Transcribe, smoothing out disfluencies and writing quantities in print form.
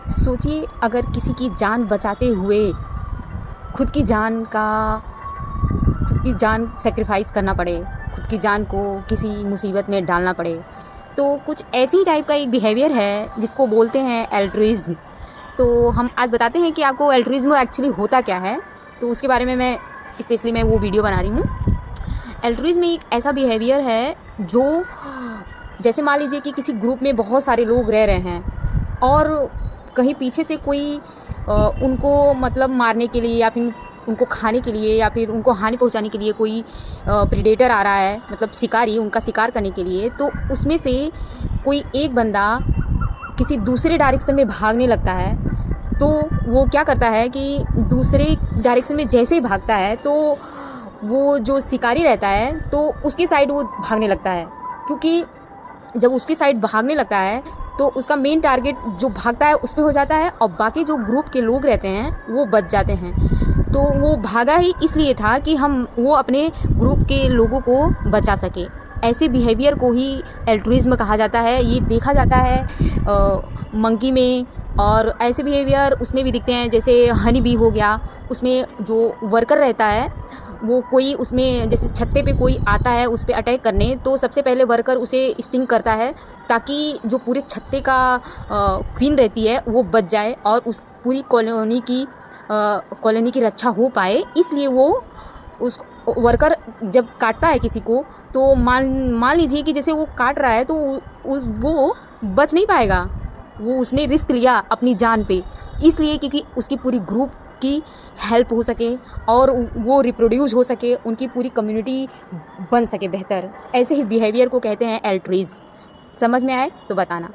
सोचिए, अगर किसी की जान बचाते हुए खुद की जान सैक्रिफाइस करना पड़े, खुद की जान को किसी मुसीबत में डालना पड़े, तो कुछ ऐसी टाइप का एक बिहेवियर है जिसको बोलते हैं एल्ट्रुइज़्म। तो हम आज बताते हैं कि आपको एल्ट्रुइज़्म एक्चुअली होता क्या है। तो उसके बारे में मैं स्पेशली वो वीडियो बना रही हूँ। एल्ट्रुइज़्म एक ऐसा बिहेवियर है जो, जैसे मान लीजिए कि किसी ग्रुप में बहुत सारे लोग रह रहे हैं और कहीं पीछे से कोई उनको मतलब मारने के लिए या फिर उनको खाने के लिए या फिर उनको हानि पहुंचाने के लिए कोई प्रेडेटर आ रहा है, मतलब शिकारी उनका शिकार करने के लिए। तो उसमें से कोई एक बंदा किसी दूसरे डायरेक्शन में भागने लगता है। तो वो क्या करता है कि दूसरे डायरेक्शन में जैसे ही भागता है तो वो जो शिकारी रहता है तो उसकी साइड वो भागने लगता है, क्योंकि जब उसकी साइड भागने लगता है तो उसका मेन टारगेट जो भागता है उस पे हो जाता है और बाकी जो ग्रुप के लोग रहते हैं वो बच जाते हैं। तो वो भागा ही इसलिए था कि वो अपने ग्रुप के लोगों को बचा सके। ऐसे बिहेवियर को ही एल्ट्रुइज़्म कहा जाता है। ये देखा जाता है मंकी में, और ऐसे बिहेवियर उसमें भी दिखते हैं। जैसे हनी बी हो गया, उसमें जो वर्कर रहता है वो कोई उसमें जैसे छत्ते पे कोई आता है उस पे अटैक करने, तो सबसे पहले वर्कर उसे स्टिंग करता है ताकि जो पूरे छत्ते का क्वीन रहती है वो बच जाए और उस पूरी कॉलोनी की रक्षा हो पाए। इसलिए वो उस वर्कर जब काटता है किसी को तो मान लीजिए कि जैसे वो काट रहा है तो वो बच नहीं पाएगा। वो उसने रिस्क लिया अपनी जान पे, इसलिए क्योंकि उसकी पूरी ग्रुप की हेल्प हो सके और वो रिप्रोड्यूस हो सके, उनकी पूरी कम्युनिटी बन सके बेहतर। ऐसे ही बिहेवियर को कहते हैं एल्ट्रुइज़्म। समझ में आए तो बताना।